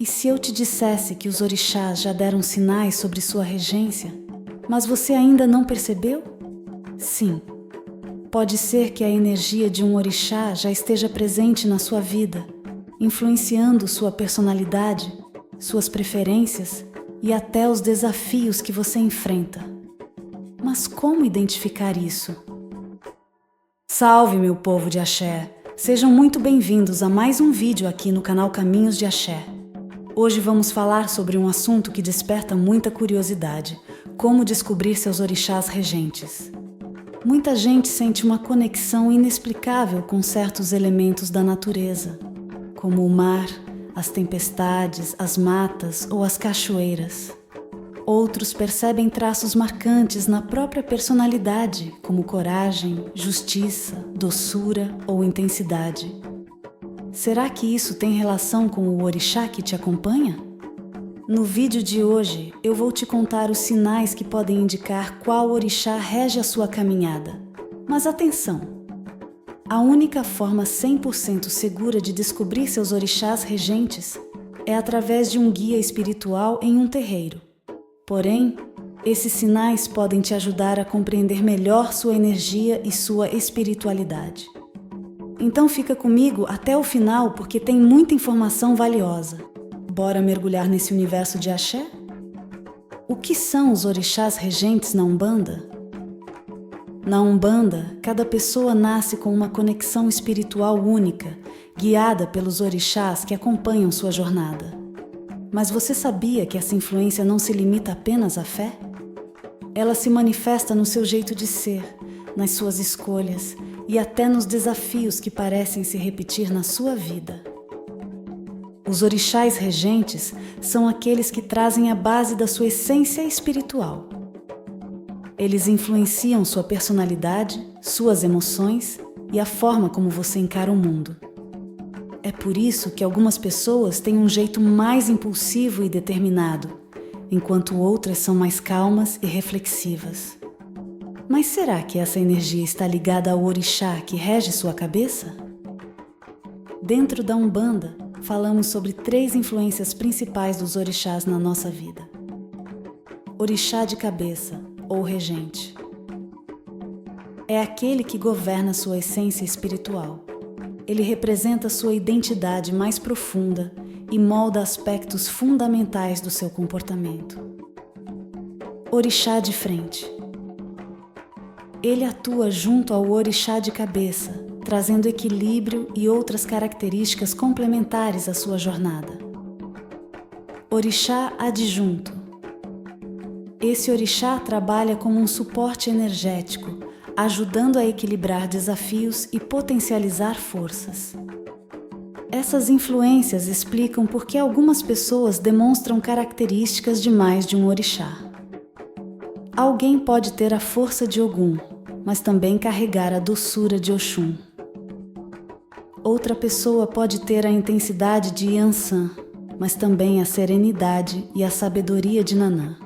E se eu te dissesse que os orixás já deram sinais sobre sua regência, mas você ainda não percebeu? Sim, pode ser que a energia de um orixá já esteja presente na sua vida, influenciando sua personalidade, suas preferências e até os desafios que você enfrenta. Mas como identificar isso? Salve, meu povo de Axé! Sejam muito bem-vindos a mais um vídeo aqui no canal Caminhos de Axé. Hoje vamos falar sobre um assunto que desperta muita curiosidade: como descobrir seus orixás regentes. Muita gente sente uma conexão inexplicável com certos elementos da natureza, como o mar, as tempestades, as matas ou as cachoeiras. Outros percebem traços marcantes na própria personalidade, como coragem, justiça, doçura ou intensidade. Será que isso tem relação com o orixá que te acompanha? No vídeo de hoje, eu vou te contar os sinais que podem indicar qual orixá rege a sua caminhada. Mas atenção! A única forma 100% segura de descobrir seus orixás regentes é através de um guia espiritual em um terreiro. Porém, esses sinais podem te ajudar a compreender melhor sua energia e sua espiritualidade. Então fica comigo até o final porque tem muita informação valiosa. Bora mergulhar nesse universo de Axé? O que são os orixás regentes na Umbanda? Na Umbanda, cada pessoa nasce com uma conexão espiritual única, guiada pelos orixás que acompanham sua jornada. Mas você sabia que essa influência não se limita apenas à fé? Ela se manifesta no seu jeito de ser, nas suas escolhas e até nos desafios que parecem se repetir na sua vida. Os orixás regentes são aqueles que trazem a base da sua essência espiritual. Eles influenciam sua personalidade, suas emoções e a forma como você encara o mundo. É por isso que algumas pessoas têm um jeito mais impulsivo e determinado, enquanto outras são mais calmas e reflexivas. Mas será que essa energia está ligada ao orixá que rege sua cabeça? Dentro da Umbanda, falamos sobre 3 influências principais dos orixás na nossa vida. Orixá de cabeça, ou regente. É aquele que governa sua essência espiritual. Ele representa sua identidade mais profunda e molda aspectos fundamentais do seu comportamento. Orixá de frente. Ele atua junto ao orixá de cabeça, trazendo equilíbrio e outras características complementares à sua jornada. Orixá adjunto. Esse orixá trabalha como um suporte energético, ajudando a equilibrar desafios e potencializar forças. Essas influências explicam por que algumas pessoas demonstram características de mais de um orixá. Alguém pode ter a força de Ogum, mas também carregar a doçura de Oxum. Outra pessoa pode ter a intensidade de Yansan, mas também a serenidade e a sabedoria de Nanã.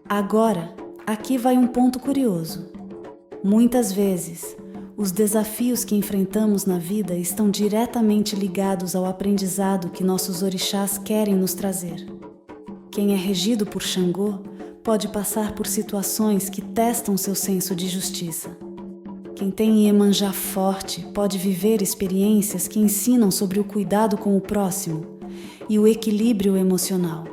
Agora, aqui vai um ponto curioso. Muitas vezes, os desafios que enfrentamos na vida estão diretamente ligados ao aprendizado que nossos orixás querem nos trazer. Quem é regido por Xangô pode passar por situações que testam seu senso de justiça. Quem tem Iemanjá forte pode viver experiências que ensinam sobre o cuidado com o próximo e o equilíbrio emocional.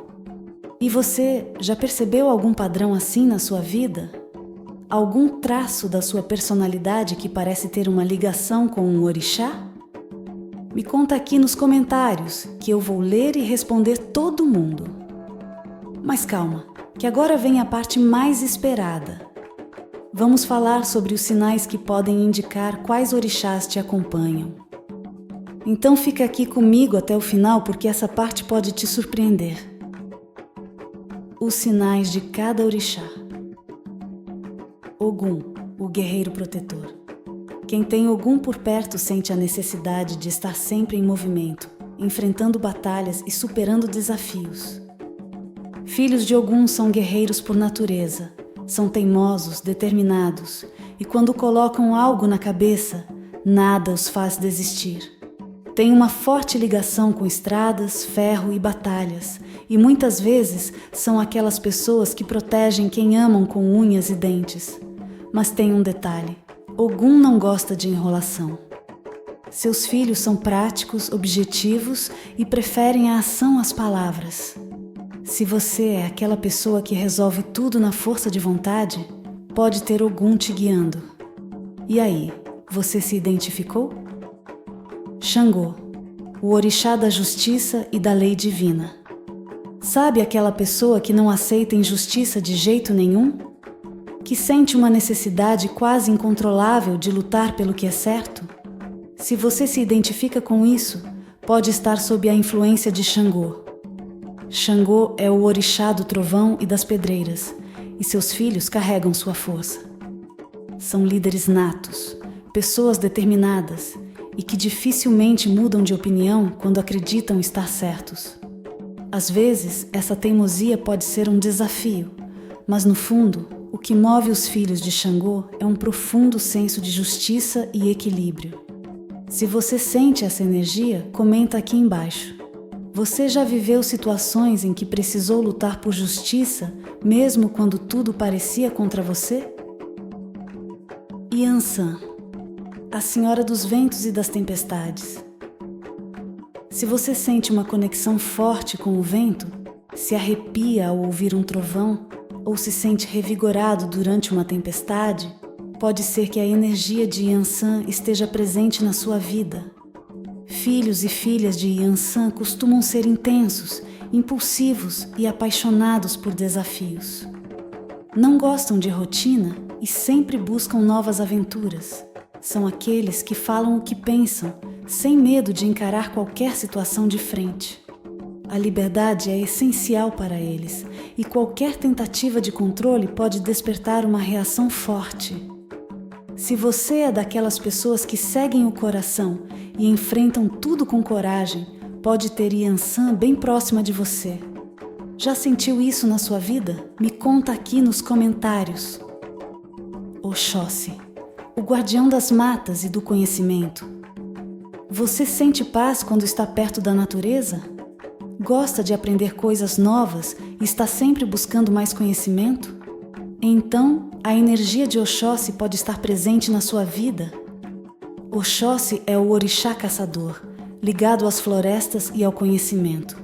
E você já percebeu algum padrão assim na sua vida? Algum traço da sua personalidade que parece ter uma ligação com um orixá? Me conta aqui nos comentários, que eu vou ler e responder todo mundo. Mas calma, que agora vem a parte mais esperada. Vamos falar sobre os sinais que podem indicar quais orixás te acompanham. Então fica aqui comigo até o final porque essa parte pode te surpreender. Os sinais de cada orixá. Ogum, o guerreiro protetor. Quem tem Ogum por perto sente a necessidade de estar sempre em movimento, enfrentando batalhas e superando desafios. Filhos de Ogum são guerreiros por natureza, são teimosos, determinados, e quando colocam algo na cabeça, nada os faz desistir. Tem uma forte ligação com estradas, ferro e batalhas, e muitas vezes são aquelas pessoas que protegem quem amam com unhas e dentes. Mas tem um detalhe: Ogum não gosta de enrolação. Seus filhos são práticos, objetivos e preferem a ação às palavras. Se você é aquela pessoa que resolve tudo na força de vontade, pode ter Ogum te guiando. E aí, você se identificou? Xangô, o orixá da justiça e da lei divina. Sabe aquela pessoa que não aceita injustiça de jeito nenhum? Que sente uma necessidade quase incontrolável de lutar pelo que é certo? Se você se identifica com isso, pode estar sob a influência de Xangô. Xangô é o orixá do trovão e das pedreiras, e seus filhos carregam sua força. São líderes natos, pessoas determinadas e que dificilmente mudam de opinião quando acreditam estar certos. Às vezes, essa teimosia pode ser um desafio, mas no fundo, o que move os filhos de Xangô é um profundo senso de justiça e equilíbrio. Se você sente essa energia, comenta aqui embaixo. Você já viveu situações em que precisou lutar por justiça, mesmo quando tudo parecia contra você? Yansan, a senhora dos ventos e das tempestades. Se você sente uma conexão forte com o vento, se arrepia ao ouvir um trovão ou se sente revigorado durante uma tempestade, pode ser que a energia de Yansan esteja presente na sua vida. Filhos e filhas de Yansan costumam ser intensos, impulsivos e apaixonados por desafios. Não gostam de rotina e sempre buscam novas aventuras. São aqueles que falam o que pensam, sem medo de encarar qualquer situação de frente. A liberdade é essencial para eles e qualquer tentativa de controle pode despertar uma reação forte. Se você é daquelas pessoas que seguem o coração e enfrentam tudo com coragem, pode ter Yansan bem próxima de você. Já sentiu isso na sua vida? Me conta aqui nos comentários. Oxóssi, o guardião das matas e do conhecimento. Você sente paz quando está perto da natureza? Gosta de aprender coisas novas e está sempre buscando mais conhecimento? Então, a energia de Oxóssi pode estar presente na sua vida. Oxóssi é o orixá caçador, ligado às florestas e ao conhecimento.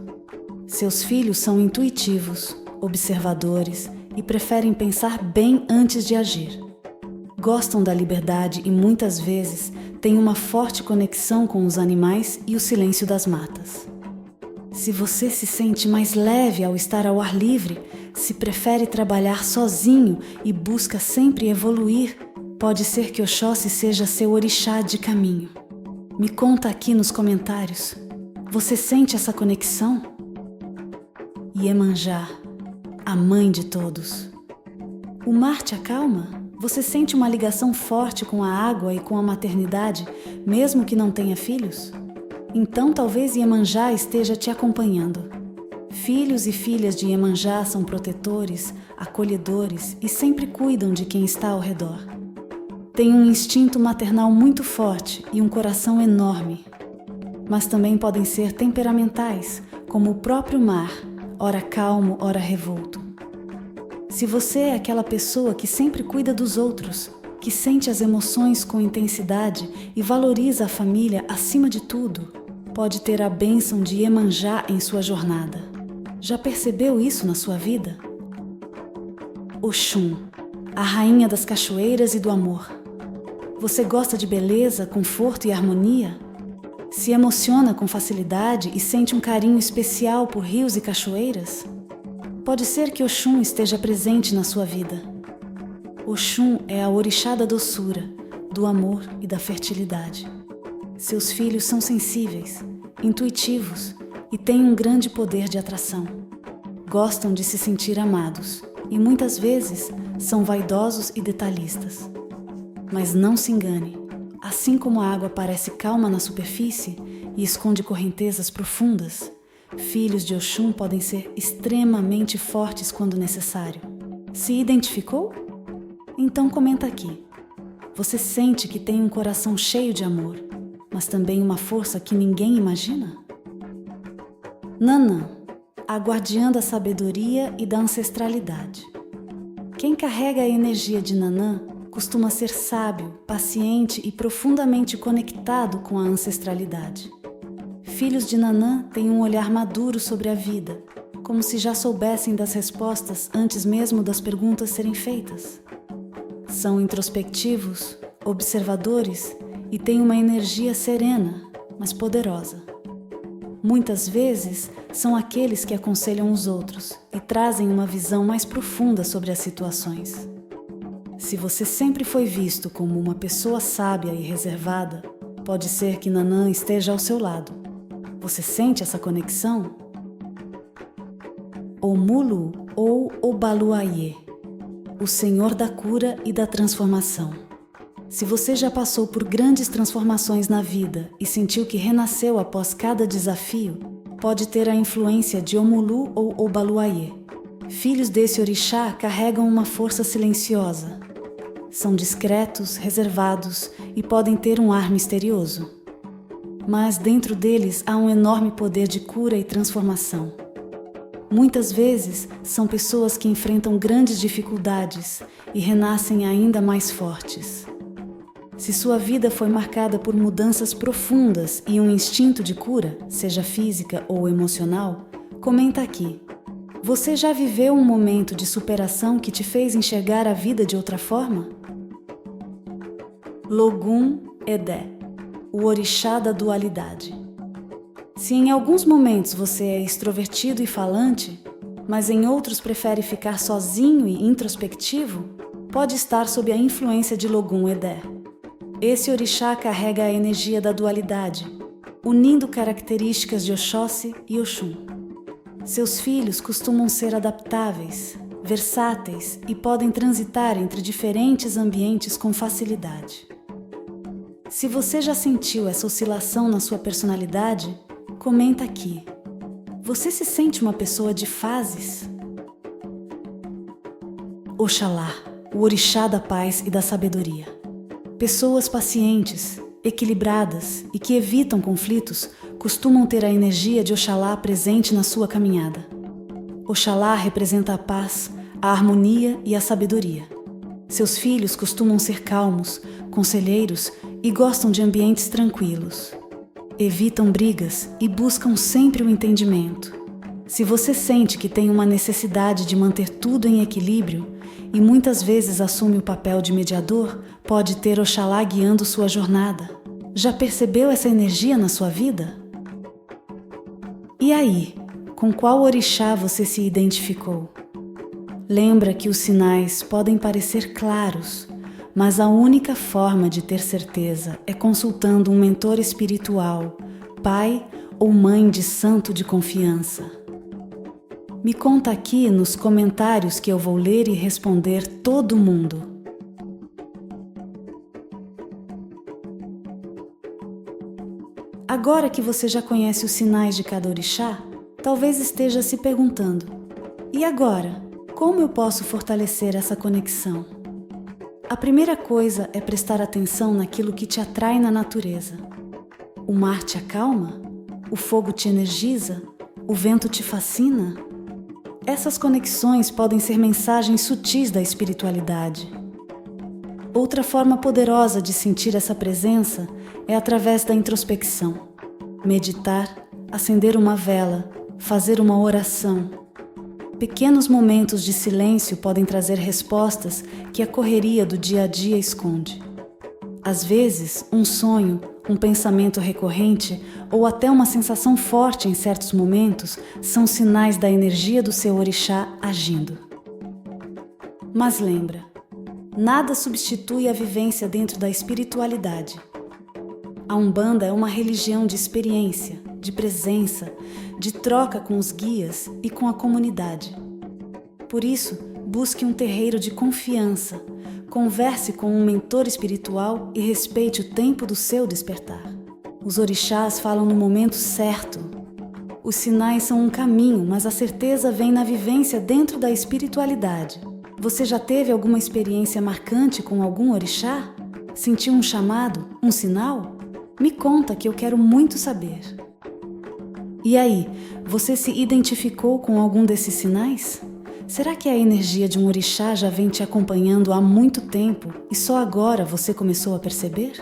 Seus filhos são intuitivos, observadores e preferem pensar bem antes de agir. Gostam da liberdade e muitas vezes têm uma forte conexão com os animais e o silêncio das matas. Se você se sente mais leve ao estar ao ar livre, se prefere trabalhar sozinho e busca sempre evoluir, pode ser que Oxóssi seja seu orixá de caminho. Me conta aqui nos comentários. Você sente essa conexão? Iemanjá, a mãe de todos. O mar te acalma? Você sente uma ligação forte com a água e com a maternidade, mesmo que não tenha filhos? Então talvez Iemanjá esteja te acompanhando. Filhos e filhas de Iemanjá são protetores, acolhedores e sempre cuidam de quem está ao redor. Têm um instinto maternal muito forte e um coração enorme. Mas também podem ser temperamentais, como o próprio mar, ora calmo, ora revolto. Se você é aquela pessoa que sempre cuida dos outros, que sente as emoções com intensidade e valoriza a família acima de tudo, pode ter a bênção de Iemanjá em sua jornada. Já percebeu isso na sua vida? Oxum, a rainha das cachoeiras e do amor. Você gosta de beleza, conforto e harmonia? Se emociona com facilidade e sente um carinho especial por rios e cachoeiras? Pode ser que Oxum esteja presente na sua vida. Oxum é a orixá da doçura, do amor e da fertilidade. Seus filhos são sensíveis, intuitivos e têm um grande poder de atração. Gostam de se sentir amados e muitas vezes são vaidosos e detalhistas. Mas não se engane, assim como a água parece calma na superfície e esconde correntezas profundas, filhos de Oxum podem ser extremamente fortes quando necessário. Se identificou? Então comenta aqui. Você sente que tem um coração cheio de amor, mas também uma força que ninguém imagina? Nanã, a guardiã da sabedoria e da ancestralidade. Quem carrega a energia de Nanã costuma ser sábio, paciente e profundamente conectado com a ancestralidade. Filhos de Nanã têm um olhar maduro sobre a vida, como se já soubessem das respostas antes mesmo das perguntas serem feitas. São introspectivos, observadores e têm uma energia serena, mas poderosa. Muitas vezes são aqueles que aconselham os outros e trazem uma visão mais profunda sobre as situações. Se você sempre foi visto como uma pessoa sábia e reservada, pode ser que Nanã esteja ao seu lado. Você sente essa conexão? Omulu ou Obaluayê, o Senhor da cura e da transformação. Se você já passou por grandes transformações na vida e sentiu que renasceu após cada desafio, pode ter a influência de Omulu ou Obaluayê. Filhos desse orixá carregam uma força silenciosa. São discretos, reservados e podem ter um ar misterioso. Mas dentro deles há um enorme poder de cura e transformação. Muitas vezes são pessoas que enfrentam grandes dificuldades e renascem ainda mais fortes. Se sua vida foi marcada por mudanças profundas e um instinto de cura, seja física ou emocional, comenta aqui. Você já viveu um momento de superação que te fez enxergar a vida de outra forma? Logum Edé, o orixá da dualidade. Se em alguns momentos você é extrovertido e falante, mas em outros prefere ficar sozinho e introspectivo, pode estar sob a influência de Logum Edé. Esse orixá carrega a energia da dualidade, unindo características de Oxóssi e Oxum. Seus filhos costumam ser adaptáveis, versáteis e podem transitar entre diferentes ambientes com facilidade. Se você já sentiu essa oscilação na sua personalidade, comenta aqui. Você se sente uma pessoa de fases? Oxalá, o orixá da paz e da sabedoria. Pessoas pacientes, equilibradas e que evitam conflitos costumam ter a energia de Oxalá presente na sua caminhada. Oxalá representa a paz, a harmonia e a sabedoria. Seus filhos costumam ser calmos, conselheiros e gostam de ambientes tranquilos. Evitam brigas e buscam sempre o entendimento. Se você sente que tem uma necessidade de manter tudo em equilíbrio e muitas vezes assume o papel de mediador, pode ter Oxalá guiando sua jornada. Já percebeu essa energia na sua vida? E aí, com qual orixá você se identificou? Lembra que os sinais podem parecer claros, mas a única forma de ter certeza é consultando um mentor espiritual, pai ou mãe de santo de confiança. Me conta aqui nos comentários que eu vou ler e responder todo mundo. Agora que você já conhece os sinais de cada orixá, talvez esteja se perguntando: e agora? Como eu posso fortalecer essa conexão? A primeira coisa é prestar atenção naquilo que te atrai na natureza. O mar te acalma? O fogo te energiza? O vento te fascina? Essas conexões podem ser mensagens sutis da espiritualidade. Outra forma poderosa de sentir essa presença é através da introspecção. Meditar, acender uma vela, fazer uma oração. Pequenos momentos de silêncio podem trazer respostas que a correria do dia a dia esconde. Às vezes, um sonho, um pensamento recorrente ou até uma sensação forte em certos momentos são sinais da energia do seu orixá agindo. Mas lembra, nada substitui a vivência dentro da espiritualidade. A Umbanda é uma religião de experiência, de presença, de troca com os guias e com a comunidade. Por isso, busque um terreiro de confiança, converse com um mentor espiritual e respeite o tempo do seu despertar. Os orixás falam no momento certo. Os sinais são um caminho, mas a certeza vem na vivência dentro da espiritualidade. Você já teve alguma experiência marcante com algum orixá? Sentiu um chamado, um sinal? Me conta que eu quero muito saber. E aí, você se identificou com algum desses sinais? Será que a energia de um orixá já vem te acompanhando há muito tempo e só agora você começou a perceber?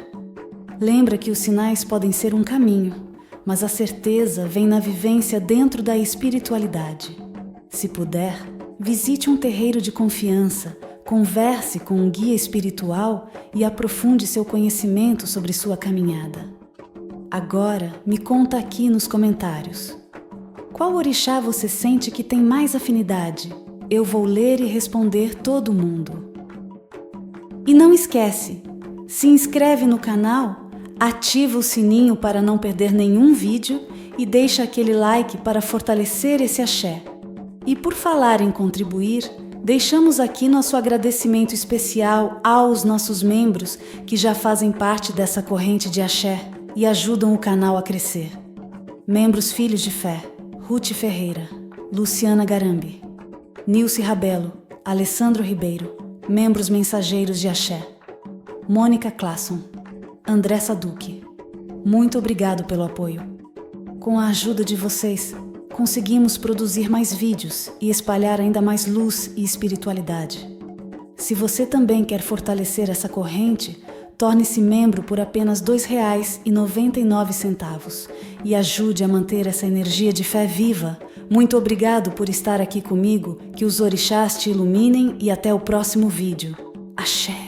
Lembra que os sinais podem ser um caminho, mas a certeza vem na vivência dentro da espiritualidade. Se puder, visite um terreiro de confiança, converse com um guia espiritual e aprofunde seu conhecimento sobre sua caminhada. Agora, me conta aqui nos comentários. Qual orixá você sente que tem mais afinidade? Eu vou ler e responder todo mundo. E não esquece, se inscreve no canal, ativa o sininho para não perder nenhum vídeo e deixa aquele like para fortalecer esse axé. E por falar em contribuir, deixamos aqui nosso agradecimento especial aos nossos membros que já fazem parte dessa corrente de axé e ajudam o canal a crescer. Membros Filhos de Fé: Ruth Ferreira, Luciana Garambi, Nilce Rabelo, Alessandro Ribeiro. Membros Mensageiros de Axé: Mônica Classon, Andressa Duque. Muito obrigado pelo apoio. Com a ajuda de vocês, conseguimos produzir mais vídeos e espalhar ainda mais luz e espiritualidade. Se você também quer fortalecer essa corrente, torne-se membro por apenas R$ 2,99 e ajude a manter essa energia de fé viva. Muito obrigado por estar aqui comigo, que os orixás te iluminem e até o próximo vídeo. Axé!